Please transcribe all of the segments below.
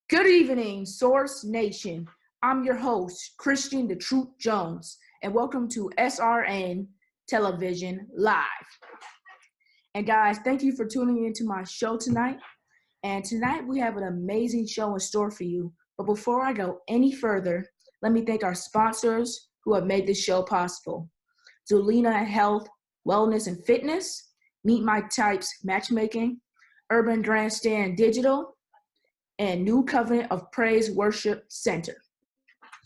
Good evening, Source Nation. I'm your host, Christon the Truth Jones, and welcome to SRN Television Live. And guys, thank you for tuning into my show tonight. And tonight we have an amazing show in store for you. But before I go any further, let me thank our sponsors who have made this show possible. Zulina Health, Wellness and Fitness, Meet My Types Matchmaking, Urban Grandstand Digital, and New Covenant of Praise Worship Center.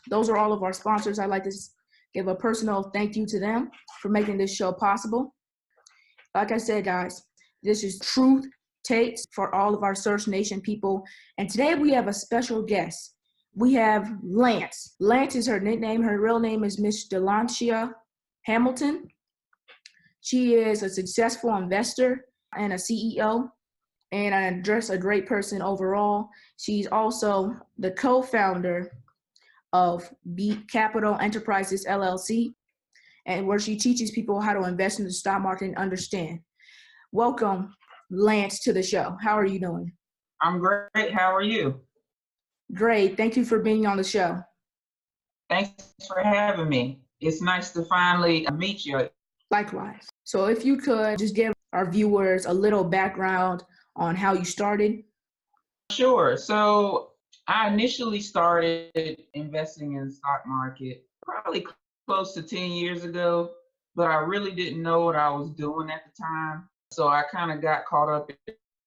Those are all of our sponsors. I'd like to give a personal thank you to them for making this show possible. Like I said, guys, this is Truth Takes for all of our Search Nation people. And today we have a special guest. We have Lance. Lance is her nickname. Her real name is Miss Delanshia Hamilton. She is a successful investor and a CEO. And just a great person overall. She's also the co-founder of Beat Capital Enterprises, LLC, and where she teaches people how to invest in the stock market and understand. Welcome, Lance, to the show. How are you doing? I'm great. How are you? Great. Thank you for being on the show. Thanks for having me. It's nice to finally meet you. Likewise. So if you could just give our viewers a little background on how you started. Sure. So I initially started investing in the stock market probably close to 10 years ago, but I really didn't know what I was doing at the time. So I kind of got caught up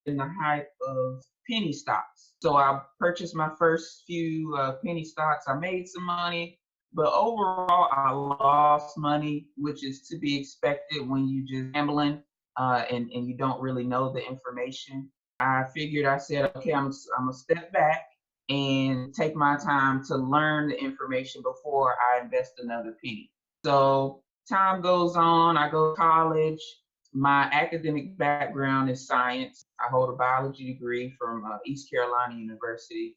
in the hype of penny stocks. So I purchased my first few penny stocks. I made some money, but overall I lost money, which is to be expected when you just gambling. And you don't really know the information. I said, okay, I'm gonna step back and take my time to learn the information before I invest another penny. So time goes on, I go to college. My academic background is science. I hold a biology degree from East Carolina University.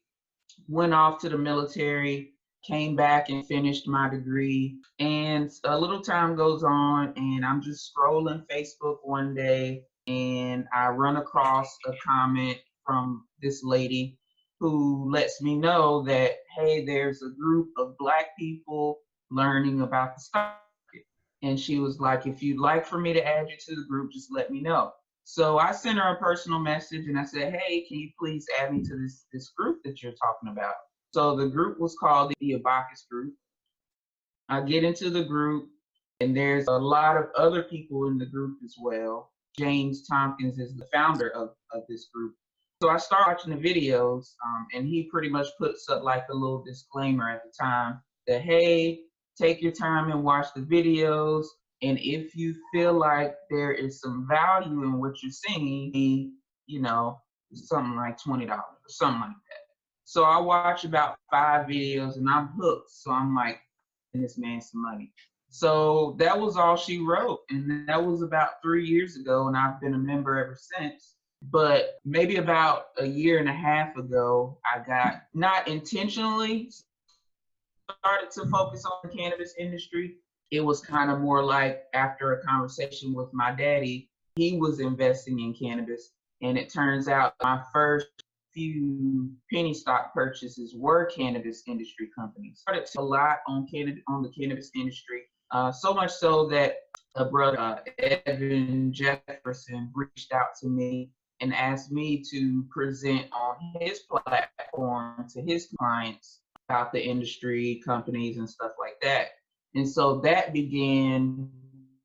Went off to the military, came back and finished my degree. And a little time goes on and I'm just scrolling Facebook one day and I run across a comment from this lady who lets me know that, hey, there's a group of Black people learning about the stock market. And she was like, if you'd like for me to add you to the group, just let me know. So I sent her a personal message and I said, hey, can you please add me to this group that you're talking about? So the group was called the Abacus Group. I get into the group and there's a lot of other people in the group as well. James Tompkins is the founder of this group. So I start watching the videos and he pretty much puts up like a little disclaimer at the time that, hey, take your time and watch the videos. And if you feel like there is some value in what you're seeing, you know, something like $20 or something like that. So I watch about 5 videos and I'm hooked. So I'm like, this man some money. So that was all she wrote. And that was about 3 years ago. And I've been a member ever since. But maybe about a year and a half ago, I got not intentionally started to focus on the cannabis industry. It was kind of more like after a conversation with my daddy, he was investing in cannabis. And it turns out my first few penny stock purchases were cannabis industry companies. Started a lot on the cannabis industry, so much so that a brother, Evan Jefferson, reached out to me and asked me to present on his platform to his clients about the industry, companies, and stuff like that. And so that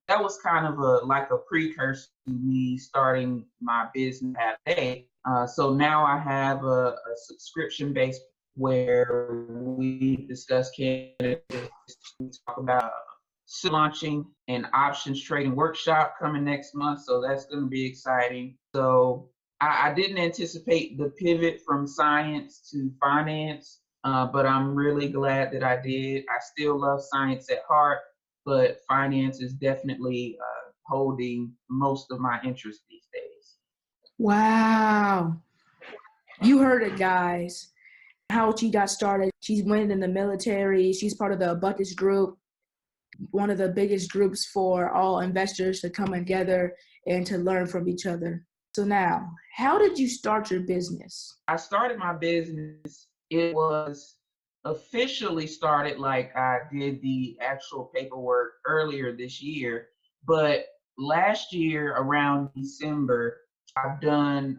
was kind of like a precursor to me starting my business today. So now I have a subscription base where we discuss cannabis, we talk about launching an options trading workshop coming next month. So that's going to be exciting. So I didn't anticipate the pivot from science to finance, but I'm really glad that I did. I still love science at heart, but finance is definitely holding most of my interest these days. Wow. You heard it, guys. How she got started. She's went in the military. She's part of the Abacus Group, one of the biggest groups for all investors to come together and to learn from each other. So now, how did you start your business? I started my business. It was officially started like I did the actual paperwork earlier this year, but last year around December, I've done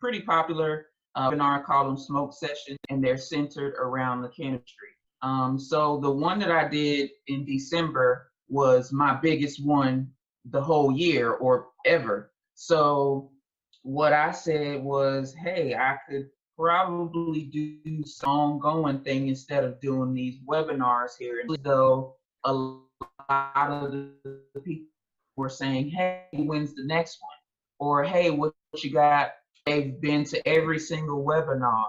pretty popular webinar called them Smoke Sessions, and they're centered around the cannabis industry. So the one that I did in December was my biggest one the whole year or ever. So what I said was, hey, I could probably do some ongoing thing instead of doing these webinars here. And though a lot of the people were saying, hey, when's the next one? Or hey, what you got? They've been to every single webinar,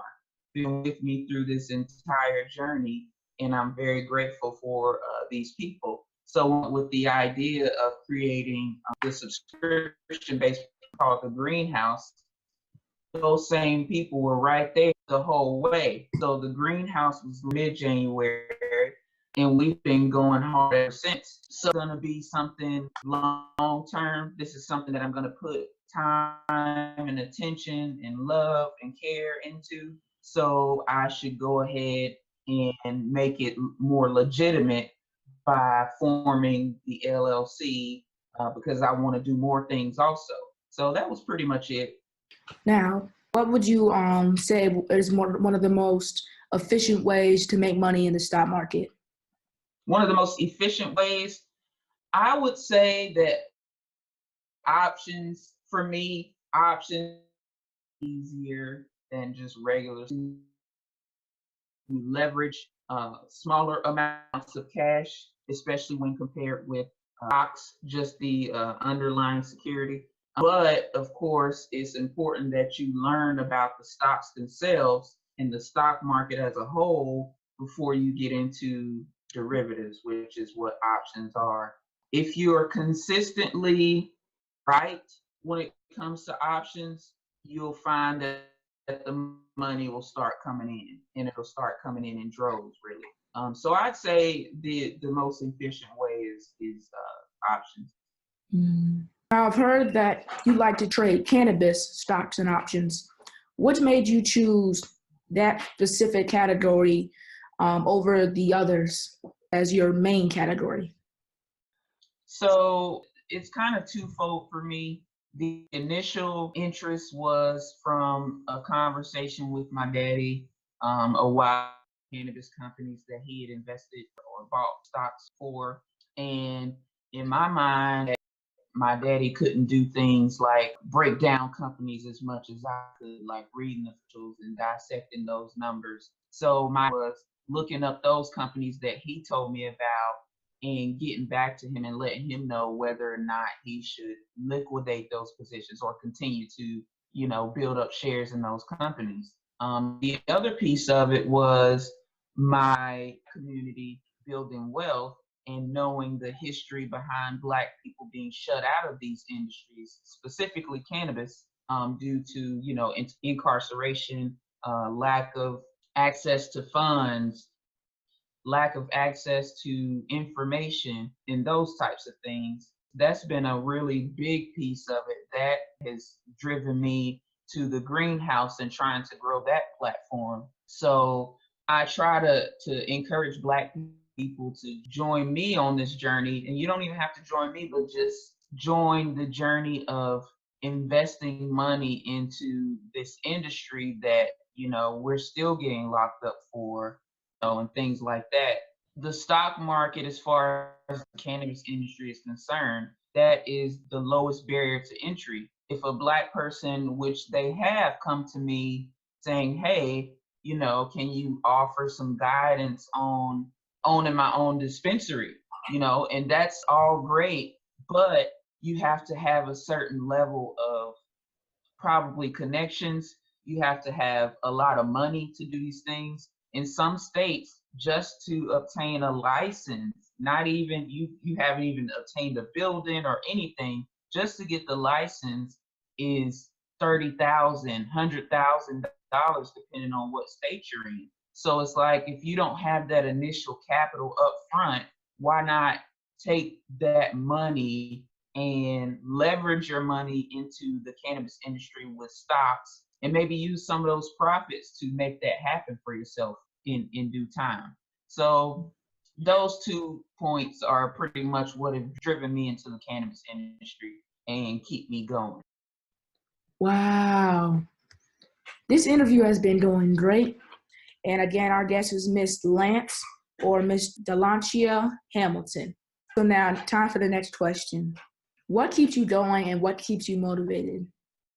been with me through this entire journey, and I'm very grateful for these people. So with the idea of creating the subscription-based called the greenhouse, those same people were right there the whole way. So the greenhouse was mid-January, and we've been going hard ever since. So it's gonna be something long-term. This is something that I'm gonna put time and attention and love and care into. So I should go ahead and make it more legitimate by forming the LLC because I want to do more things also. So that was pretty much it. Now, what would you say is one of the most efficient ways to make money in the stock market? One of the most efficient ways, I would say that options, for me, options easier than just regular. You leverage smaller amounts of cash, especially when compared with stocks, just the underlying security. But of course, it's important that you learn about the stocks themselves and the stock market as a whole before you get into derivatives, which is what options are. If you're consistently right when it comes to options, you'll find that the money will start coming in, and it'll start coming in droves, really. So I'd say the most efficient way is options. Now, I've heard that you like to trade cannabis stocks and options. What made you choose that specific category over the others as your main category? So it's kind of twofold for me. The initial interest was from a conversation with my daddy a while cannabis companies that he had invested or bought stocks for. And in my mind, my daddy couldn't do things like break down companies as much as I could, like reading the financials and dissecting those numbers. So mine was looking up those companies that he told me about and getting back to him and letting him know whether or not he should liquidate those positions or continue to, build up shares in those companies. The other piece of it was my community building wealth and knowing the history behind Black people being shut out of these industries, specifically cannabis, due to incarceration, lack of access to funds, lack of access to information, and those types of things. That's been a really big piece of it that has driven me to the greenhouse and trying to grow that platform. So I try to encourage Black people to join me on this journey. And you don't even have to join me, but just join the journey of investing money into this industry that, we're still getting locked up for, and things like that. The stock market, as far as the cannabis industry is concerned, that is the lowest barrier to entry. If a Black person, which they have come to me saying, hey, can you offer some guidance on owning my own dispensary, and that's all great, but you have to have a certain level of probably connections. You have to have a lot of money to do these things. In some states, just to obtain a license, not even you haven't even obtained a building or anything, just to get the license is $30,000, $100,000, depending on what state you're in. So it's like, if you don't have that initial capital up front, why not take that money and leverage your money into the cannabis industry with stocks and maybe use some of those profits to make that happen for yourself in due time. So those 2 points are pretty much what have driven me into the cannabis industry and keep me going. Wow. This interview has been going great. And again, our guest is Miss Lance or Miss Delanshia Hamilton. So now, time for the next question. What keeps you going and what keeps you motivated?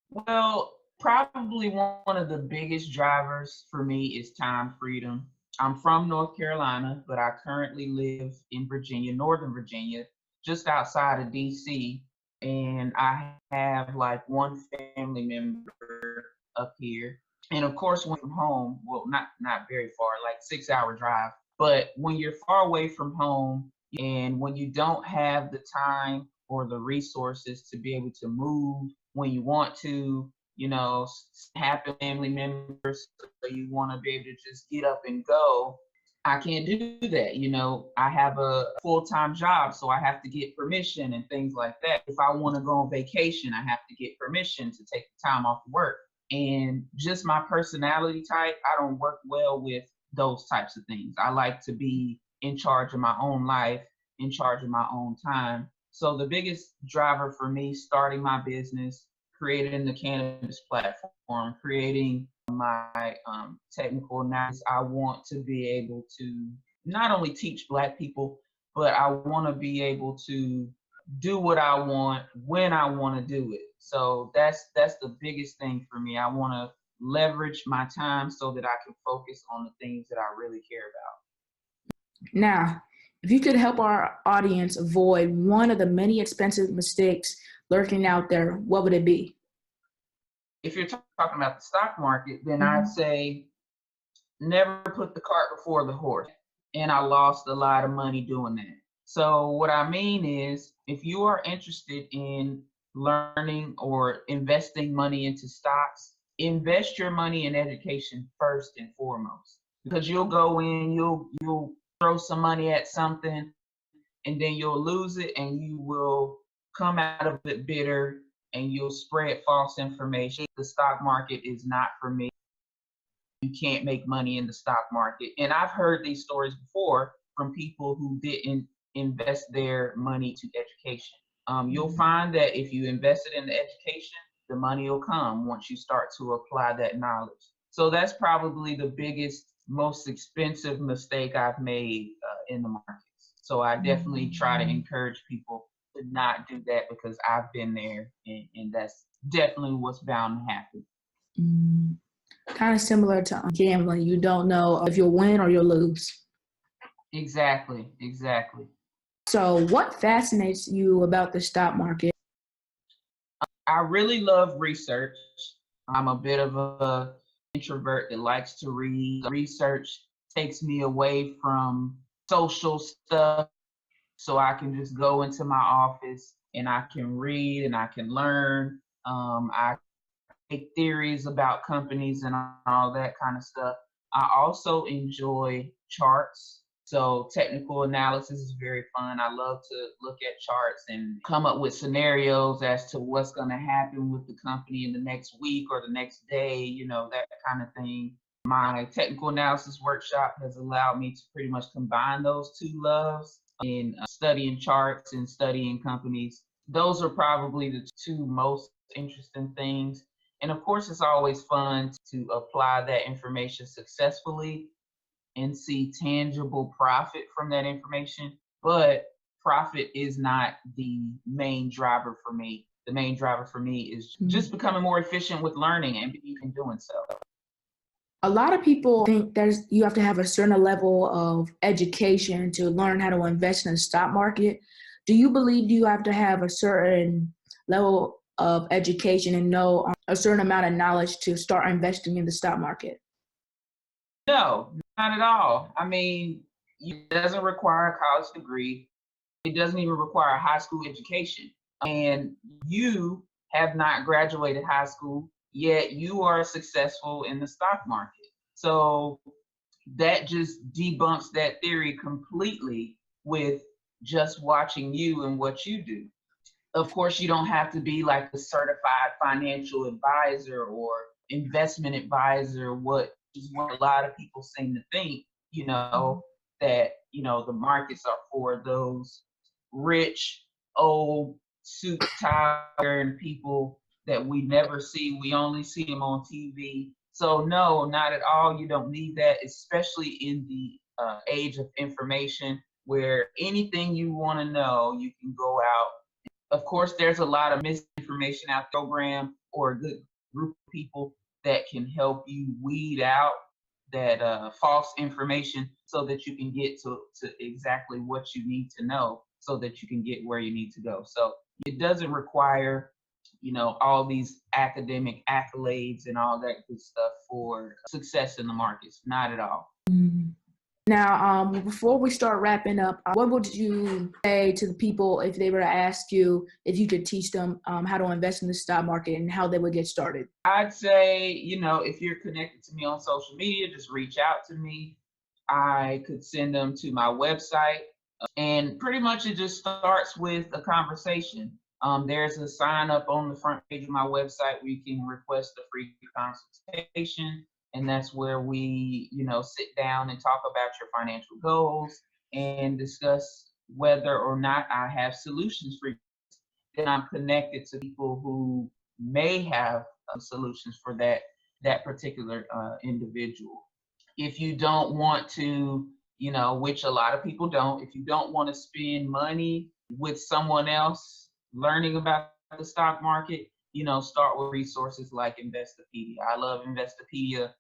Well, probably one of the biggest drivers for me is time freedom. I'm from North Carolina, but I currently live in Virginia, Northern Virginia, just outside of DC. And I have like one family member up here. And of course, when from home, well, not very far, like 6 hour drive. But when you're far away from home and when you don't have the time or the resources to be able to move when you want to, have family members, so you want to be able to just get up and go. I can't do that. I have a full-time job, so I have to get permission and things like that. If I want to go on vacation, I have to get permission to take the time off work. And just my personality type, I don't work well with those types of things. I like to be in charge of my own life, in charge of my own time. So the biggest driver for me starting my business, creating the cannabis platform, creating my technical analysis, I want to be able to not only teach Black people, but I want to be able to do what I want when I want to do it. So that's the biggest thing for me. I want to leverage my time so that I can focus on the things that I really care about. Now, if you could help our audience avoid one of the many expensive mistakes lurking out there, what would it be? If you're talking about the stock market, then I'd say never put the cart before the horse. And I lost a lot of money doing that. So what I mean is, if you are interested in learning or investing money into stocks, invest your money in education first and foremost. Because you'll go in, you'll throw some money at something, and then you'll lose it, and you will come out of it bitter, and you'll spread false information. The stock market is not for me. You can't make money in the stock market. And I've heard these stories before from people who didn't invest their money to education. You'll find that if you invest it in the education, the money will come once you start to apply that knowledge. So that's probably the biggest, most expensive mistake I've made in the markets. So I definitely try to encourage people to not do that, because I've been there, and that's definitely what's bound to happen. Kind of similar to gambling. You don't know if you'll win or you'll lose. Exactly. So what fascinates you about the stock market? I really love research. I'm a bit of an introvert that likes to read. Research takes me away from social stuff, so I can just go into my office and I can read and I can learn. I make theories about companies and all that kind of stuff. I also enjoy charts. So technical analysis is very fun. I love to look at charts and come up with scenarios as to what's going to happen with the company in the next week or the next day, that kind of thing. My technical analysis workshop has allowed me to pretty much combine those two loves in studying charts and studying companies. Those are probably the two most interesting things. And of course, it's always fun to apply that information successfully and see tangible profit from that information. But profit is not the main driver for me. The main driver for me is just becoming more efficient with learning and doing so. A lot of people think you have to have a certain level of education to learn how to invest in the stock market. Do you believe you have to have a certain level of education and know a certain amount of knowledge to start investing in the stock market? No, not at all. I mean, it doesn't require a college degree. It doesn't even require a high school education. And you have not graduated high school, yet you are successful in the stock market. So that just debunks that theory completely with just watching you and what you do. Of course, you don't have to be like a certified financial advisor or investment advisor, what is what a lot of people seem to think, that, the markets are for those rich, old, suit tie wearing people that we never see. We only see them on TV. So no, not at all. You don't need that, especially in the age of information where anything you want to know, you can go out. Of course, there's a lot of misinformation out there, program or a good group of people that can help you weed out that false information so that you can get to exactly what you need to know so that you can get where you need to go. So it doesn't require, all these academic accolades and all that good stuff for success in the markets. Not at all. Now, before we start wrapping up, what would you say to the people if they were to ask you if you could teach them how to invest in the stock market and how they would get started? I'd say, if you're connected to me on social media, just reach out to me. I could send them to my website. And pretty much it just starts with a conversation. There's a sign up on the front page of my website where you can request a free consultation. And that's where we, sit down and talk about your financial goals and discuss whether or not I have solutions for you. Then I'm connected to people who may have solutions for that particular individual. If you don't want to, which a lot of people don't, if you don't want to spend money with someone else learning about the stock market, start with resources like Investopedia. I love Investopedia.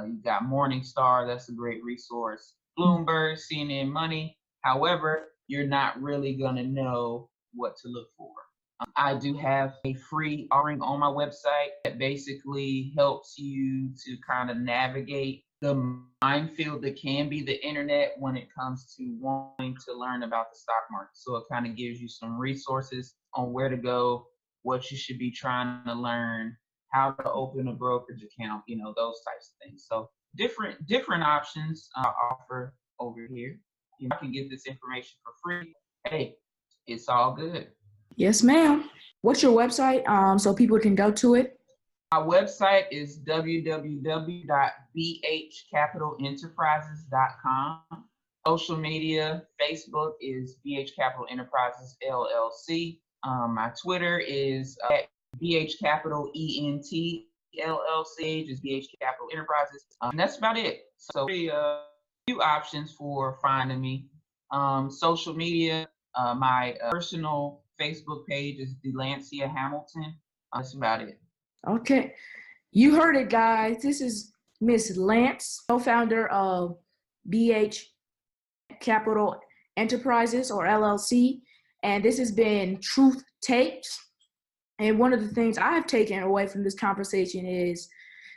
You got Morningstar, that's a great resource. Bloomberg, CNN Money. However, you're not really going to know what to look for. I do have a free offering on my website that basically helps you to kind of navigate the minefield that can be the internet when it comes to wanting to learn about the stock market. So it kind of gives you some resources on where to go, what you should be trying to learn, how to open a brokerage account, those types of things. So different options I offer over here. I can get this information for free. Hey, it's all good. Yes, ma'am. What's your website so people can go to it? My website is www.bhcapitalenterprises.com. Social media, Facebook is BH Capital Enterprises LLC. My Twitter is at BH Capital ENT LLC, just BH Capital Enterprises. And that's about it. So a few options for finding me. Social media, my personal Facebook page is Delanshia Hamilton. That's about it. Okay. You heard it, guys. This is Miss Lance, co-founder of BH Capital Enterprises or LLC. And this has been Truth Takes. And one of the things I've taken away from this conversation is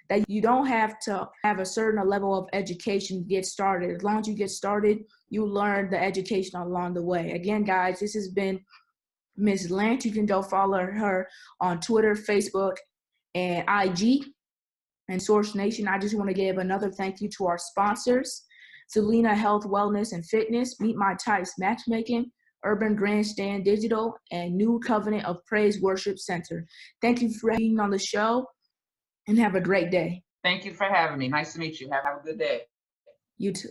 that you don't have to have a certain level of education to get started. As long as you get started, you learn the education along the way. Again, guys, this has been Ms. Lance. You can go follow her on Twitter, Facebook, and IG, and Source Nation. I just want to give another thank you to our sponsors, Selena Health, Wellness, and Fitness, Meet My Types Matchmaking, Urban Grandstand Digital, and New Covenant of Praise Worship Center. Thank you for being on the show, and have a great day. Thank you for having me. Nice to meet you. Have a good day. You too.